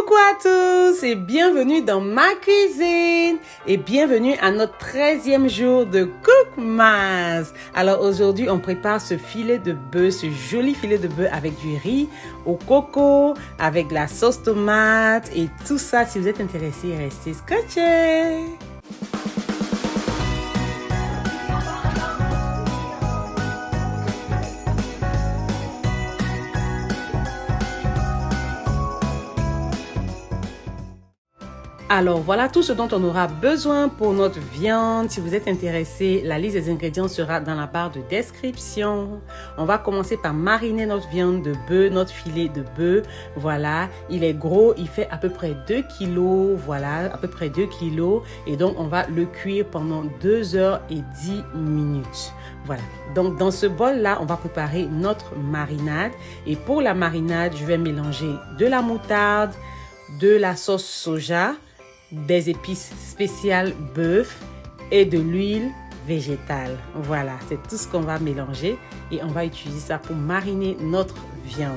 Coucou à tous et bienvenue dans ma cuisine et bienvenue à notre 13e jour de Cookmas. Alors aujourd'hui, on prépare ce filet de bœuf, ce joli filet de bœuf avec du riz au coco, avec la sauce tomate et tout ça. Si vous êtes intéressés, restez scotchés. Alors voilà tout ce dont on aura besoin pour notre viande. Si vous êtes intéressé, la liste des ingrédients sera dans la barre de description. On va commencer par mariner notre viande de bœuf, notre filet de bœuf. Voilà, il est gros, il fait à peu près 2 kilos. Voilà, à peu près 2 kilos. Et donc on va le cuire pendant 2 heures et 10 minutes. Voilà, donc dans ce bol-là, on va préparer notre marinade. Et pour la marinade, je vais mélanger de la moutarde, de la sauce soja, des épices spéciales bœuf et de l'huile végétale. Voilà, c'est tout ce qu'on va mélanger et on va utiliser ça pour mariner notre viande.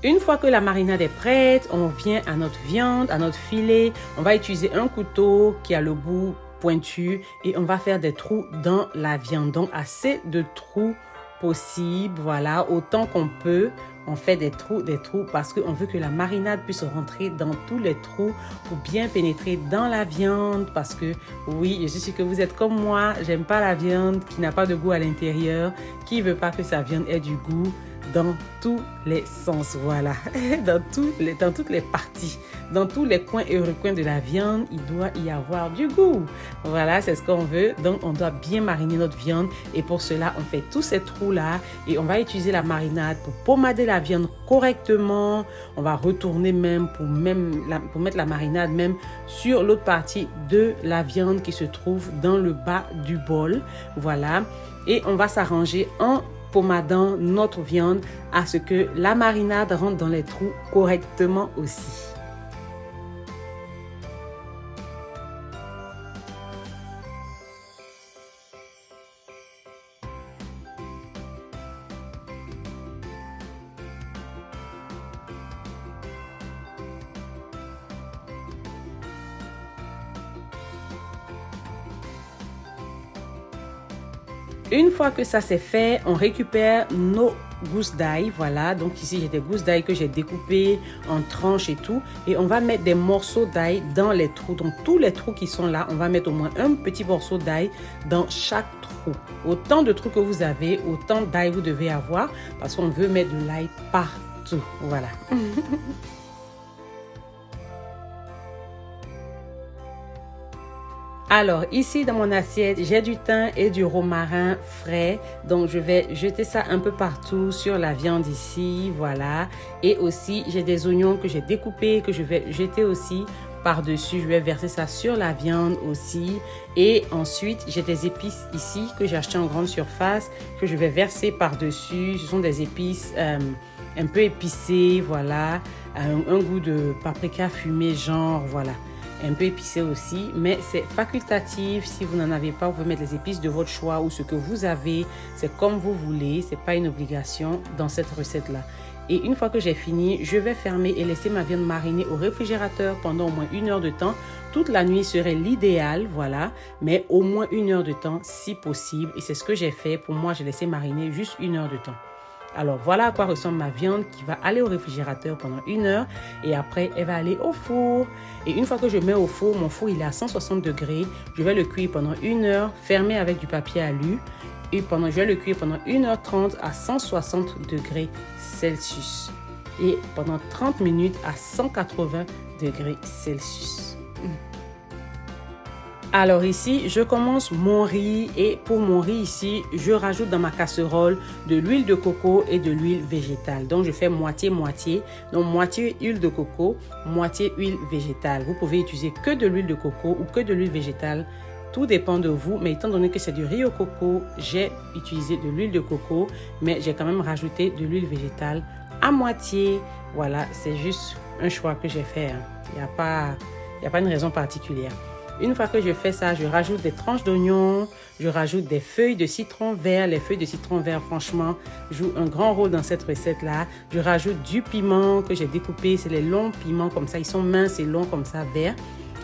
Une fois que la marinade est prête, on vient à notre viande, à notre filet. On va utiliser un couteau qui a le bout pointu et on va faire des trous dans la viande. Donc, assez de trous possible. Voilà, autant qu'on peut. On fait des trous parce qu'on veut que la marinade puisse rentrer dans tous les trous pour bien pénétrer dans la viande. Parce que oui, je suis sûre que vous êtes comme moi. J'aime pas la viande qui n'a pas de goût à l'intérieur. Qui veut pas que sa viande ait du goût dans tous les sens, voilà, dans toutes les parties, dans tous les coins et recoins de la viande, il doit y avoir du goût. Voilà, c'est ce qu'on veut. Donc, on doit bien mariner notre viande et pour cela, on fait tous ces trous-là et on va utiliser la marinade pour pommader la viande correctement. On va retourner même pour mettre la marinade même sur l'autre partie de la viande qui se trouve dans le bas du bol. Voilà, et on va s'arranger en pommadant notre viande à ce que la marinade rentre dans les trous correctement aussi. Une fois que ça c'est fait, on récupère nos gousses d'ail. Voilà, donc ici j'ai des gousses d'ail que j'ai découpées en tranches et tout. Et on va mettre des morceaux d'ail dans les trous. Donc tous les trous qui sont là, on va mettre au moins un petit morceau d'ail dans chaque trou. Autant de trous que vous avez, autant d'ail vous devez avoir parce qu'on veut mettre de l'ail partout. Voilà. Alors ici dans mon assiette, j'ai du thym et du romarin frais. Donc je vais jeter ça un peu partout sur la viande ici, voilà. Et aussi j'ai des oignons que j'ai découpés, que je vais jeter aussi par-dessus. Je vais verser ça sur la viande aussi. Et ensuite j'ai des épices ici que j'ai acheté en grande surface, que je vais verser par-dessus. Ce sont des épices un peu épicées, voilà. Un goût de paprika fumé genre, voilà. Un peu épicé aussi, mais c'est facultatif. Si vous n'en avez pas, vous pouvez mettre les épices de votre choix ou ce que vous avez. C'est comme vous voulez, c'est pas une obligation dans cette recette-là. Et une fois que j'ai fini, je vais fermer et laisser ma viande mariner au réfrigérateur pendant au moins 1 heure de temps. Toute la nuit serait l'idéal, voilà, mais au moins 1 heure de temps si possible. Et c'est ce que j'ai fait. Pour moi, j'ai laissé mariner juste 1 heure de temps. Alors voilà à quoi ressemble ma viande qui va aller au réfrigérateur pendant 1 heure et après elle va aller au four. Et une fois que je mets au four, mon four il est à 160 degrés, je vais le cuire pendant 1 heure, fermé avec du papier alu. Et je vais le cuire pendant 1h30 à 160 degrés Celsius. Et pendant 30 minutes à 180 degrés Celsius. Alors ici, je commence mon riz et pour mon riz ici, je rajoute dans ma casserole de l'huile de coco et de l'huile végétale. Donc je fais moitié-moitié, donc moitié huile de coco, moitié huile végétale. Vous pouvez utiliser que de l'huile de coco ou que de l'huile végétale. Tout dépend de vous, mais étant donné que c'est du riz au coco, j'ai utilisé de l'huile de coco, mais j'ai quand même rajouté de l'huile végétale à moitié. Voilà, c'est juste un choix que j'ai fait. Il n'y a pas une raison particulière. Une fois que je fais ça, je rajoute des tranches d'oignon, je rajoute des feuilles de citron vert. Les feuilles de citron vert, franchement, jouent un grand rôle dans cette recette-là. Je rajoute du piment que j'ai découpé. C'est les longs piments comme ça. Ils sont minces et longs comme ça, verts,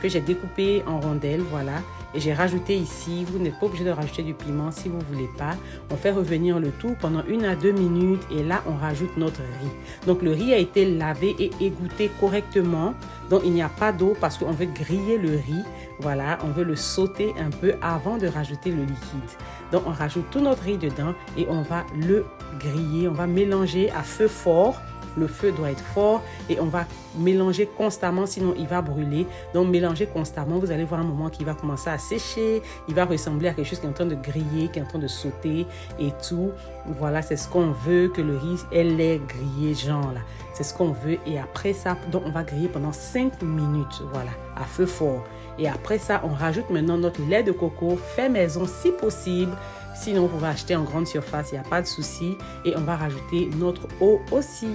que j'ai découpé en rondelles, voilà. Et j'ai rajouté ici, vous n'êtes pas obligé de rajouter du piment si vous ne voulez pas. On fait revenir le tout pendant 1 à 2 minutes et là, on rajoute notre riz. Donc, le riz a été lavé et égoutté correctement. Donc, il n'y a pas d'eau parce qu'on veut griller le riz. Voilà, on veut le sauter un peu avant de rajouter le liquide. Donc, on rajoute tout notre riz dedans et on va le griller. On va mélanger à feu fort. Le feu doit être fort et on va mélanger constamment, sinon il va brûler. Donc, mélangez constamment. Vous allez voir un moment qu'il va commencer à sécher. Il va ressembler à quelque chose qui est en train de griller, qui est en train de sauter et tout. Voilà, c'est ce qu'on veut, que le riz, elle est grillé, genre là. C'est ce qu'on veut. Et après ça, donc on va griller pendant 5 minutes, voilà, à feu fort. Et après ça, on rajoute maintenant notre lait de coco fait maison si possible. Sinon, vous pouvez acheter en grande surface, il n'y a pas de souci. Et on va rajouter notre eau aussi.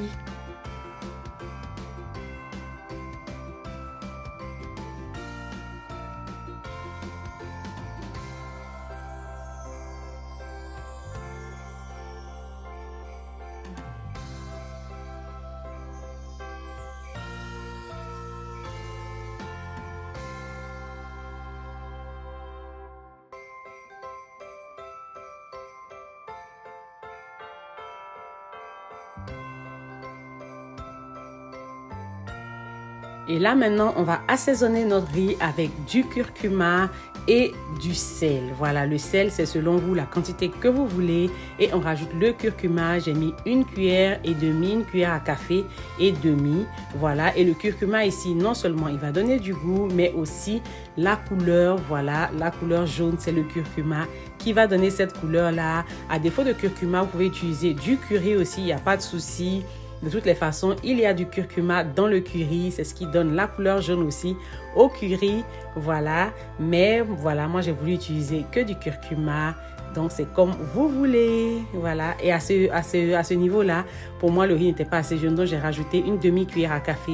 Et là, maintenant, on va assaisonner notre riz avec du curcuma et du sel. Voilà, le sel, c'est selon vous la quantité que vous voulez. Et on rajoute le curcuma. J'ai mis 1 cuillère et demie, 1 cuillère à café et demi. Voilà, et le curcuma ici, non seulement il va donner du goût, mais aussi la couleur. Voilà, la couleur jaune, c'est le curcuma qui va donner cette couleur-là. À défaut de curcuma, vous pouvez utiliser du curry aussi, il n'y a pas de souci. De toutes les façons, il y a du curcuma dans le curry. C'est ce qui donne la couleur jaune aussi au curry. Voilà. Mais voilà, moi, j'ai voulu utiliser que du curcuma. Donc, c'est comme vous voulez. Voilà. Et à ce niveau-là, pour moi, le riz n'était pas assez jaune. Donc, j'ai rajouté une demi-cuillère à café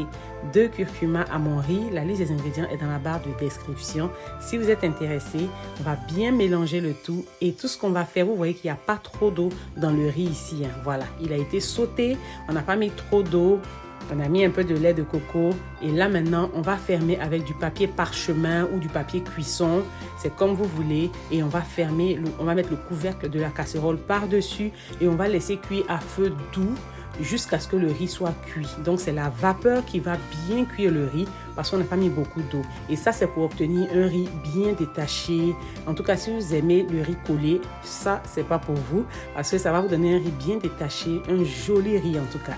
de curcuma à mon riz. La liste des ingrédients est dans la barre de description. Si vous êtes intéressé, on va bien mélanger le tout. Et tout ce qu'on va faire, vous voyez qu'il n'y a pas trop d'eau dans le riz ici. Voilà. Il a été sauté. On n'a pas mis trop d'eau. On a mis un peu de lait de coco et là maintenant, on va fermer avec du papier parchemin ou du papier cuisson. C'est comme vous voulez et on va fermer, on va mettre le couvercle de la casserole par-dessus et on va laisser cuire à feu doux jusqu'à ce que le riz soit cuit. Donc, c'est la vapeur qui va bien cuire le riz parce qu'on n'a pas mis beaucoup d'eau. Et ça, c'est pour obtenir un riz bien détaché. En tout cas, si vous aimez le riz collé, ça, c'est pas pour vous parce que ça va vous donner un riz bien détaché, un joli riz en tout cas.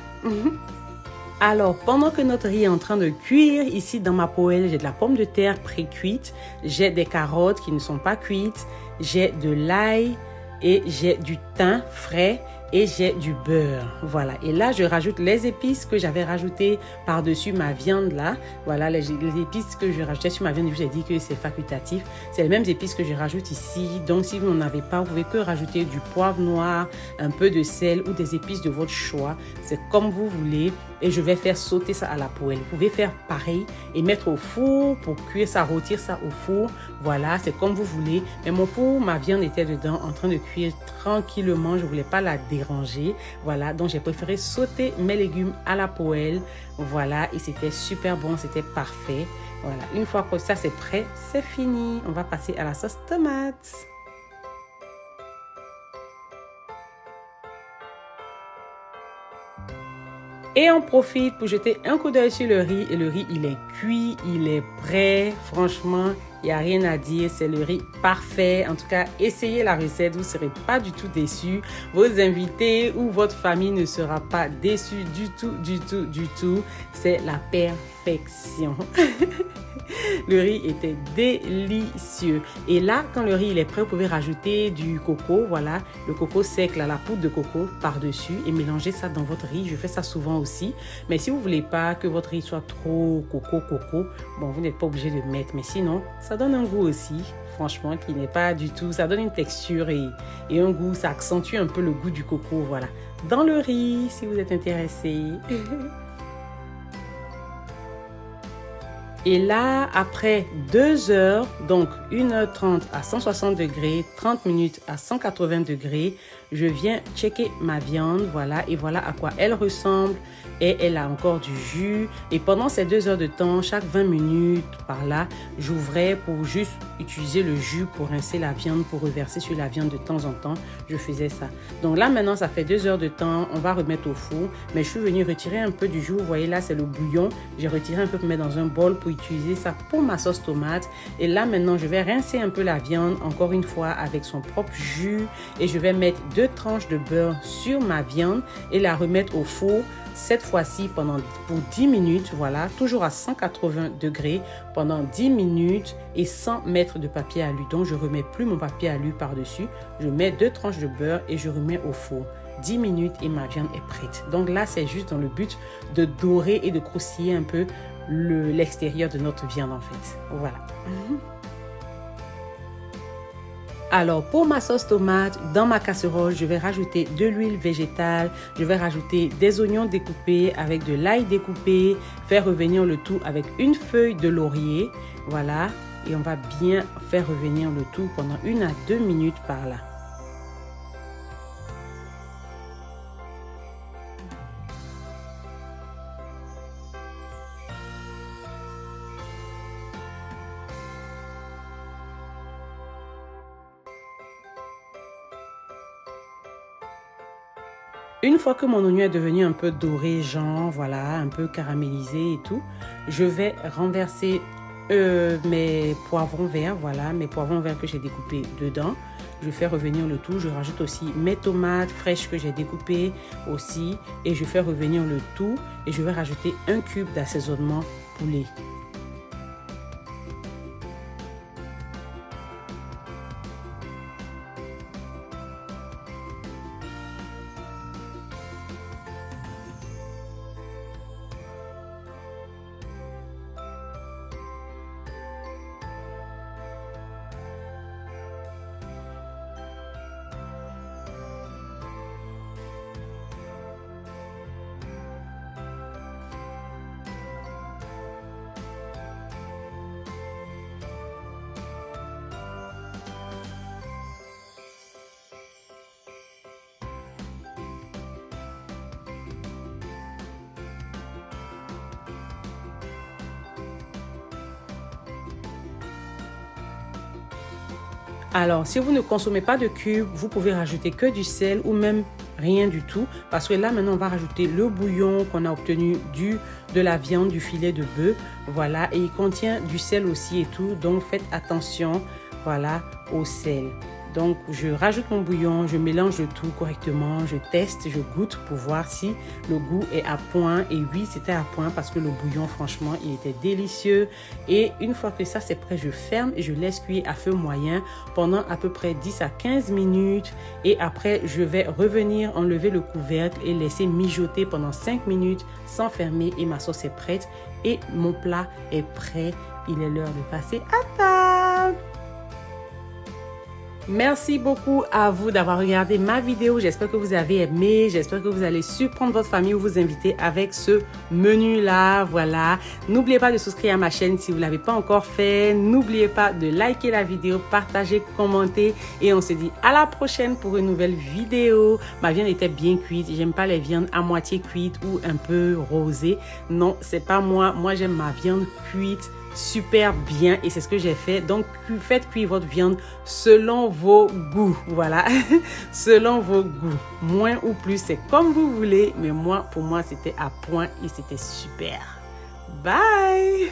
Alors, pendant que notre riz est en train de cuire, ici dans ma poêle, j'ai de la pomme de terre pré-cuite, j'ai des carottes qui ne sont pas cuites, j'ai de l'ail et j'ai du thym frais et j'ai du beurre. Voilà. Et là, je rajoute les épices que j'avais rajoutées par-dessus ma viande là. Voilà, les épices que je rajoutais sur ma viande, j'ai dit que c'est facultatif. C'est les mêmes épices que je rajoute ici. Donc, si vous n'en avez pas, vous pouvez que rajouter du poivre noir, un peu de sel ou des épices de votre choix. C'est comme vous voulez. Et je vais faire sauter ça à la poêle. Vous pouvez faire pareil et mettre au four pour cuire ça, rôtir ça au four. Voilà, c'est comme vous voulez. Mais mon four, ma viande était dedans en train de cuire tranquillement. Je ne voulais pas la déranger. déranger. Voilà, donc j'ai préféré sauter mes légumes à la poêle. Voilà, et c'était super bon, c'était parfait. Voilà, une fois que ça c'est prêt, c'est fini. On va passer à la sauce tomate. Et on profite pour jeter un coup d'œil sur le riz. Et le riz, il est cuit, il est prêt. Franchement, il n'y a rien à dire. C'est le riz parfait. En tout cas, essayez la recette. Vous ne serez pas du tout déçus. Vos invités ou votre famille ne sera pas déçus du tout, du tout, du tout. C'est la perfection. Le riz était délicieux. Et là, quand le riz il est prêt, vous pouvez rajouter du coco, voilà, le coco sec, là, la poudre de coco par-dessus et mélanger ça dans votre riz. Je fais ça souvent aussi. Mais si vous ne voulez pas que votre riz soit trop coco, bon, vous n'êtes pas obligé de mettre. Mais sinon, ça donne un goût aussi, franchement, qui n'est pas du tout... Ça donne une texture et un goût, ça accentue un peu le goût du coco, voilà. Dans le riz, si vous êtes intéressé. Et là, après 2 heures, donc 1h30 à 160 degrés, 30 minutes à 180 degrés, je viens checker ma viande, voilà, et voilà à quoi elle ressemble. Et elle a encore du jus. Et pendant ces 2 heures de temps, chaque 20 minutes par là, j'ouvrais pour juste utiliser le jus pour rincer la viande, pour reverser sur la viande de temps en temps. Je faisais ça. Donc là, maintenant, ça fait 2 heures de temps. On va remettre au four. Mais je suis venue retirer un peu du jus. Vous voyez là, c'est le bouillon. J'ai retiré un peu pour mettre dans un bol pour utiliser ça pour ma sauce tomate. Et là, maintenant, je vais rincer un peu la viande, encore une fois, avec son propre jus. Et je vais mettre 2 tranches de beurre sur ma viande et la remettre au four. Cette fois-ci pour 10 minutes, voilà, toujours à 180 degrés pendant 10 minutes et sans mettre de papier alu. Donc, je ne remets plus mon papier alu par-dessus. Je mets 2 tranches de beurre et je remets au four. 10 minutes et ma viande est prête. Donc là, c'est juste dans le but de dorer et de croustiller un peu l'extérieur de notre viande en fait. Voilà. Alors, pour ma sauce tomate, dans ma casserole, je vais rajouter de l'huile végétale, je vais rajouter des oignons découpés avec de l'ail découpé, faire revenir le tout avec une feuille de laurier, voilà, et on va bien faire revenir le tout pendant 1 à 2 minutes par là. Une fois que mon oignon est devenu un peu doré, genre, voilà, un peu caramélisé et tout, je vais renverser mes poivrons verts, voilà, mes poivrons verts que j'ai découpés dedans. Je fais revenir le tout. Je rajoute aussi mes tomates fraîches que j'ai découpées aussi. Et je fais revenir le tout. Et je vais rajouter un cube d'assaisonnement poulet. Alors, si vous ne consommez pas de cubes, vous pouvez rajouter que du sel ou même rien du tout. Parce que là, maintenant, on va rajouter le bouillon qu'on a obtenu de la viande, du filet de bœuf. Voilà, et il contient du sel aussi et tout. Donc, faites attention, voilà, au sel. Donc, je rajoute mon bouillon, je mélange le tout correctement, je teste, je goûte pour voir si le goût est à point. Et oui, c'était à point parce que le bouillon, franchement, il était délicieux. Et une fois que ça, c'est prêt, je ferme et je laisse cuire à feu moyen pendant à peu près 10 à 15 minutes. Et après, je vais revenir enlever le couvercle et laisser mijoter pendant 5 minutes sans fermer. Et ma sauce est prête et mon plat est prêt. Il est l'heure de passer à table. Merci beaucoup à vous d'avoir regardé ma vidéo. J'espère que vous avez aimé. J'espère que vous allez surprendre votre famille ou vous inviter avec ce menu-là. Voilà. N'oubliez pas de souscrire à ma chaîne si vous ne l'avez pas encore fait. N'oubliez pas de liker la vidéo, partager, commenter. Et on se dit à la prochaine pour une nouvelle vidéo. Ma viande était bien cuite. J'aime pas les viandes à moitié cuites ou un peu rosées. Non, c'est pas moi. Moi, j'aime ma viande cuite super bien et c'est ce que j'ai fait. Donc faites cuire votre viande selon vos goûts, voilà. Selon vos goûts, moins ou plus, c'est comme vous voulez, mais moi, pour moi, c'était à point et c'était super. Bye.